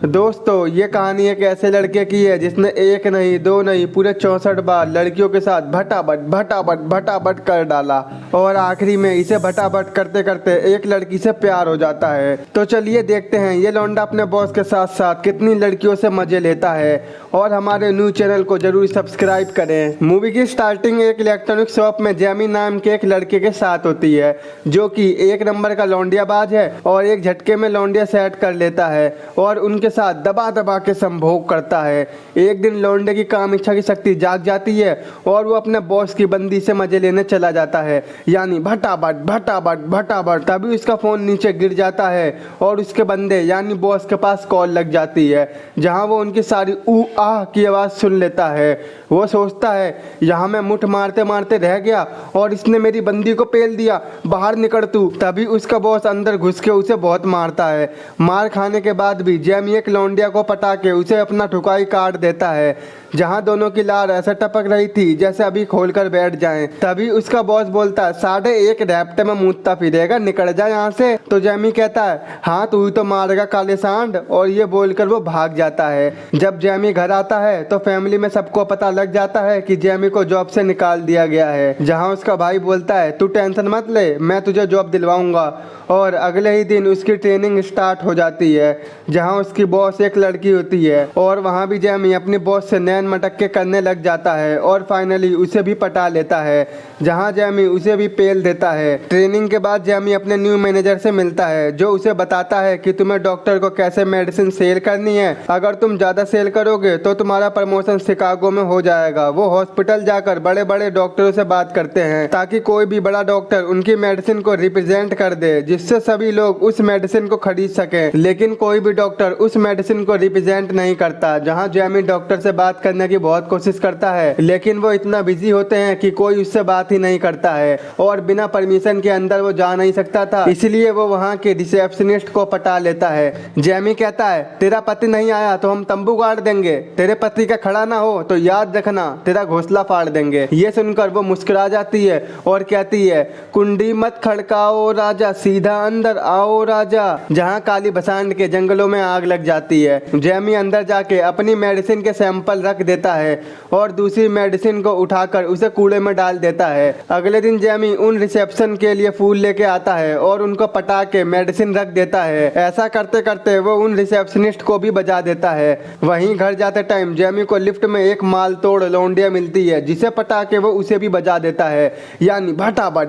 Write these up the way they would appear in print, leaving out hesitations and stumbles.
दोस्तों ये कहानी एक ऐसे लड़के की है जिसने एक नहीं दो नहीं पूरे 64 बार लड़कियों के साथ भटाभट कर डाला और आखिरी में इसे भटाभट करते करते एक लड़की से प्यार हो जाता है। तो चलिए देखते हैं ये लौंडा अपने बॉस के साथ साथ कितनी लड़कियों से मजे लेता है और हमारे न्यूज चैनल को जरूर सब्सक्राइब करें। मूवी की स्टार्टिंग एक इलेक्ट्रॉनिक शॉप में जैमी नाम के एक लड़के के साथ होती है जो कि एक नंबर का लौंडियाबाज है और एक झटके में लौंडिया सेट कर लेता है और उनके साथ दबा दबा के संभोग करता है। एक दिन लौंडे की काम इच्छा की शक्ति जाग जाती है और वो अपने बॉस की बंदी से मजे लेने चला जाता है, यानी भटाभट। तभी उसका फोन नीचे गिर जाता है और उसके बंदे यानी बॉस के पास कॉल लग जाती है, जहां वो उनकी सारी ऊ आह की आवाज सुन लेता है। वो सोचता है यहाँ मैं मुठ मारते मारते रह गया और इसने मेरी बंदी को पेल दिया, बाहर निकल तू। तभी उसका बॉस अंदर घुस के उसे बहुत मारता है। मार खाने के बाद भी जैमी एक लौंडिया को पटा के उसे अपना ठुकाई काट देता है, जहां दोनों की लार ऐसे टपक रही थी जैसे अभी खोलकर बैठ जाएं। तभी उसका बॉस बोलता है 1.5 रैप्टे में मूतता फिरेगा, निकल जा यहाँ से। तो जैमी कहता है हाँ तू ही तो मारेगा काले सांड, और ये बोलकर वो भाग जाता है। जब जैमी घर आता है तो फैमिली में सबको पता लग जाता है कि जैमी को जॉब से निकाल दिया गया है, जहाँ उसका भाई बोलता है तू टेंशन मत ले, मैं तुझे जॉब दिलवाऊंगा। और अगले ही दिन उसकी ट्रेनिंग स्टार्ट हो जाती है, जहाँ उसकी बॉस एक लड़की होती है और वहाँ भी जैमी अपनी बॉस से नैन मटक के करने लग जाता है और फाइनली उसे भी पटा लेता है, जहाँ जैमी उसे भी पेल देता है। ट्रेनिंग के बाद जैमी अपने न्यू मैनेजर से मिलता है जो उसे बताता है कि तुम्हें डॉक्टर को कैसे मेडिसिन सेल करनी है, अगर तुम ज़्यादा सेल करोगे तो तुम्हारा प्रमोशन शिकागो में हो जाएगा। वो हॉस्पिटल जाकर बड़े बड़े डॉक्टरों से बात करते हैं ताकि कोई भी बड़ा डॉक्टर उनकी मेडिसिन को रिप्रेजेंट कर दे, जिससे सभी लोग उस मेडिसिन को खरीद सके। लेकिन कोई भी डॉक्टर उस मेडिसिन को रिप्रेजेंट नहीं करता। जहां जैमी डॉक्टर से बात करने की बहुत कोशिश करता है लेकिन वो इतना बिजी होते हैं कि कोई उससे बात ही नहीं करता है और बिना परमिशन के अंदर वो जा नहीं सकता था, इसलिए वो वहाँ के रिसेप्शनिस्ट को पटा लेता है। जैमी कहता है तेरा पति नहीं आया तो हम तंबू गाड़ देंगे, तेरे पति का खड़ा ना हो तो याद रखना तेरा घोंसला फाड़ देंगे। ये सुनकर वो मुस्कुरा जाती है और कहती है कुंडी मत खड़काओ राजा, सीधा अंदर आओ राजा। जहाँ काली बसांड के जंगलों में आग लग जाती है। जैमी अंदर जाके अपनी मेडिसिन के सैंपल रख देता है और दूसरी मेडिसिन को उठाकर उसे कूड़े में डाल देता है। अगले दिन जैमी उन रिसेप्शन के लिए फूल लेके आता है और उनको पटा के मेडिसिन रख देता है। ऐसा करते करते वो उन रिसेप्शनिस्ट को भी बजा देता है। वहीं घर जाते टाइम जैमी को लिफ्ट में एक माल तोड़ लौंडिया मिलती है जिसे पटा के वो उसे भी बजा देता है, यानी भटाभट।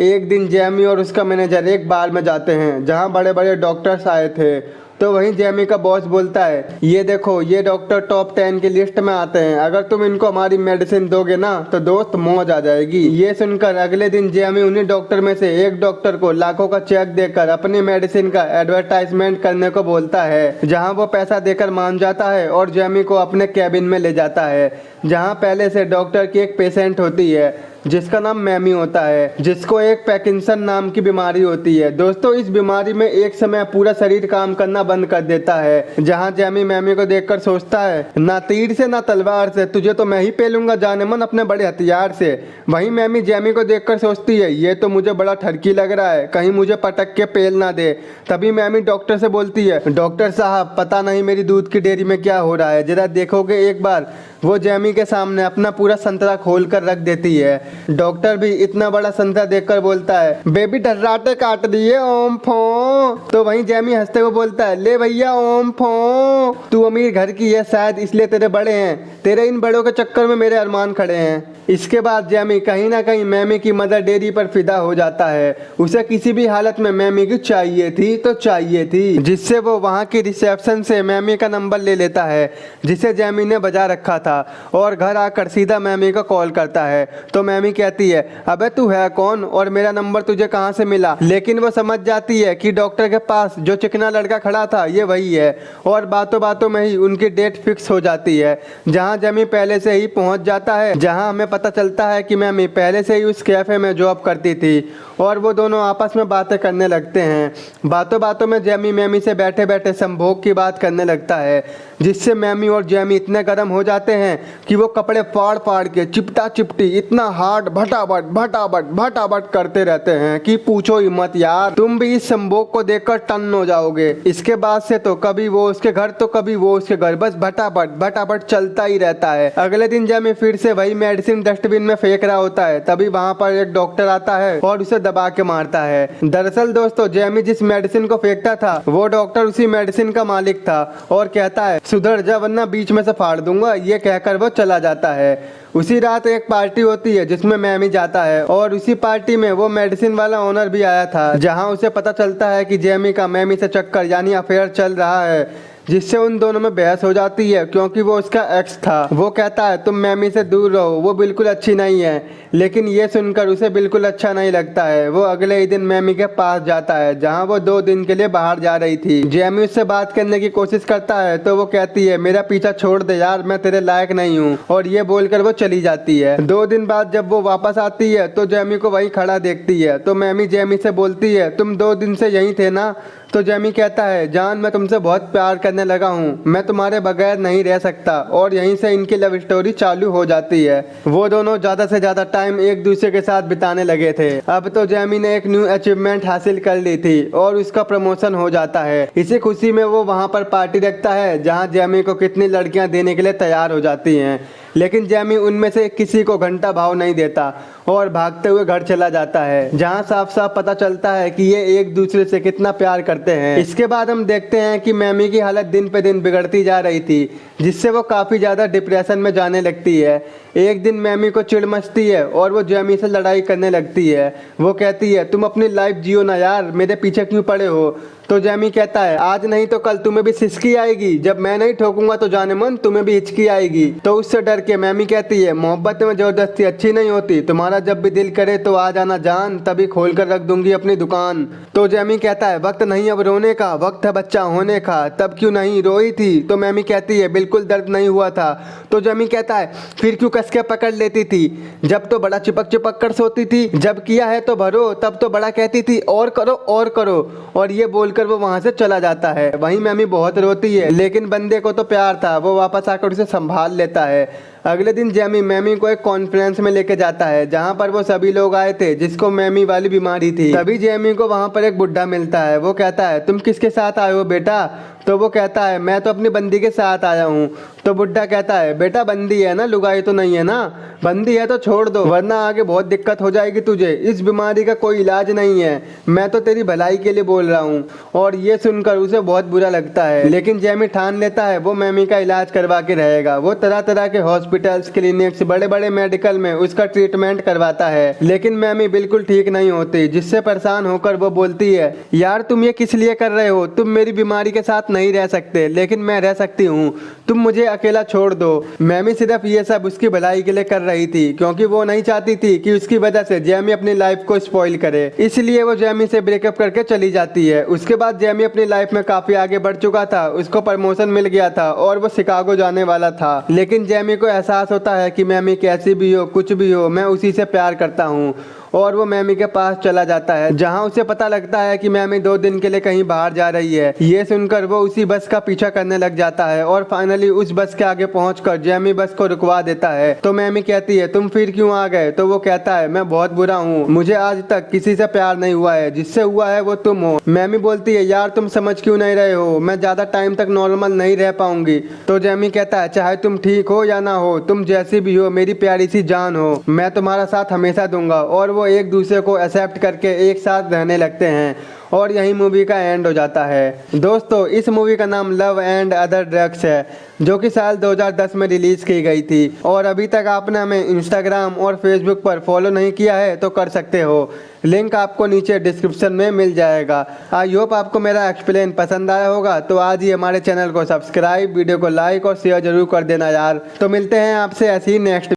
एक दिन जैमी और उसका मैनेजर एक बार में जाते हैं जहाँ बड़े बड़े डॉक्टर्स आए थे। तो वहीं जैमी का बॉस बोलता है ये देखो ये डॉक्टर टॉप 10 की लिस्ट में आते हैं, अगर तुम इनको हमारी मेडिसिन दोगे ना तो दोस्त मौज आ जाएगी। ये सुनकर अगले दिन जैमी उन्हीं डॉक्टर में से एक डॉक्टर को लाखों का चेक देकर अपनी मेडिसिन का एडवर्टाइजमेंट करने को बोलता है, जहां वो पैसा देकर मान जाता है और जैमी को अपने कैबिन में ले जाता है, जहां पहले से डॉक्टर की एक पेशेंट होती है जिसका नाम मैमी होता है, जिसको एक पैकिंसन नाम की बीमारी होती है। दोस्तों इस बीमारी में एक समय पूरा शरीर काम करना बंद कर देता है, जहां जैमी मैमी को देखकर सोचता है ना तीर से ना तलवार से, तुझे तो मैं ही पेलूंगा जाने मन अपने बड़े हथियार से। वहीं मैमी जैमी को देखकर सोचती है ये तो मुझे बड़ा ठरकी लग रहा है, कहीं मुझे पटक के पेल ना दे। तभी मैमी डॉक्टर से बोलती है डॉक्टर साहब पता नहीं मेरी दूध की डेयरी में क्या हो रहा है, जरा देखोगे एक बार। वो जैमी के सामने अपना पूरा संतरा खोल कर रख देती है। डॉक्टर भी इतना बड़ा संतरा देखकर बोलता है बेबी डर्राटे काट दिए ओम फो। तो वहीं जैमी हंसते हुए बोलता है ले भैया ओम फो, तू अमीर घर की है शायद इसलिए तेरे बड़े हैं, तेरे इन बड़ों के चक्कर में मेरे अरमान खड़े हैं। इसके बाद जैमी कहीं ना कहीं मैमी की मदर डेयरी पर फिदा हो जाता है। उसे किसी भी हालत में मैमी की चाहिए थी तो चाहिए थी, जिससे वो वहाँ की रिसेप्शन से मैमी का नंबर ले लेता है जिसे जैमी ने बजा रखा था और घर आकर सीधा मैमी को कॉल करता है। तो मैमी कहती है अबे तू है कौन और मेरा नंबर तुझे कहाँ से मिला। लेकिन वो समझ जाती है कि डॉक्टर के पास जो चिकना लड़का खड़ा था ये वही है और बातों बातों में ही उनकी डेट फिक्स हो जाती है, जहाँ जैमी पहले से ही पहुँच जाता है। जहाँ हमें पता चलता है कि मैमी पहले से ही उस कैफे में जॉब करती थी और वो दोनों आपस में बातें करने लगते हैं। बातों बातों में जैमी मैमी से बैठे बैठे संभोग की बात करने लगता है, जिससे मैमी और जैमी इतने गर्म हो जाते हैं कि वो कपड़े फाड़ फाड़ के चिपटा चिपटी इतना हार्ड स्टार्ट भटाभट भटाभट भटाभट करते रहते हैं कि पूछो ही मत यार, तुम भी इस संभोग को देखकर टन्न हो जाओगे। इसके बाद से तो कभी वो उसके घर तो कभी वो उसके घर, बस भटाभट भटाभट चलता ही रहता है। अगले दिन जैमी फिर से वही मेडिसिन डस्टबिन में फेंक रहा होता है, तभी वहाँ पर एक डॉक्टर आता है और उसे दबा के मारता है। दरअसल दोस्तों जैमी जिस मेडिसिन को फेंकता था वो डॉक्टर उसी मेडिसिन का मालिक था और कहता है सुधर जा वरना बीच में से फाड़ दूंगा। ये कहकर वो चला जाता है। उसी रात एक पार्टी होती है जिसमें मैमी जाता है और उसी पार्टी में वो मेडिसिन वाला ओनर भी आया था, जहां उसे पता चलता है कि जैमी का मैमी से चक्कर यानी अफेयर चल रहा है, जिससे उन दोनों में बहस हो जाती है क्योंकि वो उसका एक्स था। वो कहता है तुम मैमी से दूर रहो, वो बिल्कुल अच्छी नहीं है। लेकिन ये सुनकर उसे बिल्कुल अच्छा नहीं लगता है। वो अगले ही दिन मैमी के पास जाता है जहां वो 2 दिन के लिए बाहर जा रही थी। जैमी उससे बात करने की कोशिश करता है तो वो कहती है मेरा पीछा छोड़ दे यार, मैं तेरे लायक नहीं हूँ, और ये बोलकर वो चली जाती है। 2 दिन बाद जब वो वापस आती है तो जैमी को वहीं खड़ा देखती है। तो मैमी जैमी से बोलती है तुम 2 दिन से यहीं थे ना? तो जैमी कहता है जान मैं तुमसे बहुत प्यार करने लगा हूँ, मैं तुम्हारे बगैर नहीं रह सकता। और यहीं से इनकी लव स्टोरी चालू हो जाती है। वो दोनों ज्यादा से ज्यादा टाइम एक दूसरे के साथ बिताने लगे थे। अब तो जैमी ने एक न्यू अचीवमेंट हासिल कर ली थी और उसका प्रमोशन हो जाता है। इसी खुशी में वो वहाँ पर पार्टी रखता है जहाँ जैमी को कितनी लड़कियाँ देने के लिए तैयार हो जाती हैं, लेकिन जैमी उनमें से किसी को घंटा भाव नहीं देता और भागते हुए घर चला जाता है, जहां साफ साफ पता चलता है कि ये एक दूसरे से कितना प्यार करते हैं। इसके बाद हम देखते हैं कि मैमी की हालत दिन पे दिन बिगड़ती जा रही थी, जिससे वो काफ़ी ज़्यादा डिप्रेशन में जाने लगती है। एक दिन मैमी को चिढ़ मचती है और वो जैमी से लड़ाई करने लगती है। वो कहती है तुम अपनी लाइफ जियो ना यार, मेरे पीछे क्यों पड़े हो? तो जैमी कहता है आज नहीं तो कल तुम्हें भी सिसकी आएगी, जब मैं नहीं ठोकूंगा तो जाने मन तुम्हें भी हिचकी आएगी। तो उससे डर के मैमी कहती है मोहब्बत में जबरदस्ती अच्छी नहीं होती, तुम्हारा जब भी दिल करे तो आ जाना जान, तभी खोल कर रख दूंगी अपनी दुकान। तो जैमी कहता है वक्त नहीं अब रोने का, वक्त है बच्चा होने का, तब क्यों नहीं रोई थी? तो मैमी कहती है बिल्कुल दर्द नहीं हुआ था। तो जैमी कहता है फिर क्यों कस के पकड़ लेती थी? जब तो बड़ा चिपक चिपक कर सोती थी, जब किया है तो भरो, तब तो बड़ा कहती थी और करो और करो। और ये बोलकर वो वहां से चला जाता है। वहीं मैमी बहुत रोती है, लेकिन बंदे को तो प्यार था, वो वापस आकर उसे संभाल लेता है। अगले दिन जैमी मैमी को एक कॉन्फ्रेंस में लेके जाता है जहां पर वो सभी लोग आए थे जिसको मैमी वाली बीमारी थी। तभी जैमी को वहां पर एक बुढ़ा मिलता है। वो कहता है तुम किसके साथ आए हो बेटा? तो वो कहता है मैं तो अपनी बंदी के साथ आया हूँ। तो बुढ़ा कहता है बेटा बंदी है ना, लुगाई तो नहीं है ना? बंदी है तो छोड़ दो वरना आगे बहुत दिक्कत हो जाएगी तुझे, इस बीमारी का कोई इलाज नहीं है, मैं तो तेरी भलाई के लिए बोल रहा हूँ। और ये सुनकर उसे बहुत बुरा लगता है, लेकिन जैमी ठान लेता है वो मैमी का इलाज करवा के रहेगा। वो तरह तरह के हॉस्पिटल्स, क्लिनिक्स, बड़े बड़े मेडिकल में उसका ट्रीटमेंट करवाता है, लेकिन मैमी बिल्कुल ठीक नहीं होती, जिससे परेशान होकर वो बोलती है यार तुम ये किस लिए कर रहे हो? तुम मेरी बीमारी के साथ नहीं रह सकते, लेकिन मैं रह सकती हूँ, तुम मुझे अकेला छोड़ दो। मैमी सिर्फ ये सब उसकी भलाई के लिए कर रही थी, क्योंकि वो नहीं चाहती थी कि उसकी वजह से जैमी अपनी लाइफ को स्पॉइल करे, इसलिए वो जैमी से ब्रेकअप करके चली जाती है। उसके बाद जैमी अपनी लाइफ में काफी आगे बढ़ चुका था, उसको प्रमोशन मिल गया था और वो शिकागो जाने वाला था। लेकिन जैमी को एहसास होता है कि मैमी कैसी भी हो, कुछ भी हो, मैं उसी से प्यार करता हूँ, और वो मैमी के पास चला जाता है जहां उसे पता लगता है कि मैमी 2 दिन के लिए कहीं बाहर जा रही है। ये सुनकर वो उसी बस का पीछा करने लग जाता है और फाइनली उस बस के आगे पहुंचकर जैमी बस को रुकवा देता है। तो मैमी कहती है तुम फिर क्यों आ गए? तो वो कहता है मैं बहुत बुरा हूँ, मुझे आज तक किसी से प्यार नहीं हुआ है, जिससे हुआ है वो तुम हो। मैमी बोलती है यार तुम समझ क्यों नहीं रहे हो, मैं ज्यादा टाइम तक नॉर्मल नहीं रह पाऊंगी। तो जैमी कहता है चाहे तुम ठीक हो या ना हो, तुम जैसी भी हो मेरी प्यारी सी जान हो, मैं तुम्हारा साथ हमेशा दूंगा। और वो एक दूसरे को एक्सेप्ट करके एक साथ रहने लगते हैं और यही मूवी का एंड हो जाता है। दोस्तों इस मूवी का नाम लव एंड अदर ड्रग्स है, जो कि साल 2010 में रिलीज की गई थी। और अभी तक आपने हमें इंस्टाग्राम और फेसबुक पर फॉलो नहीं किया है तो कर सकते हो, लिंक आपको नीचे डिस्क्रिप्शन में मिल जाएगा। आई होप आपको मेरा एक्सप्लेन पसंद आया होगा, तो आज ही हमारे चैनल को सब्सक्राइब, वीडियो को लाइक और शेयर जरूर कर देना यार। तो मिलते हैं आपसे ऐसी ही नेक्स्ट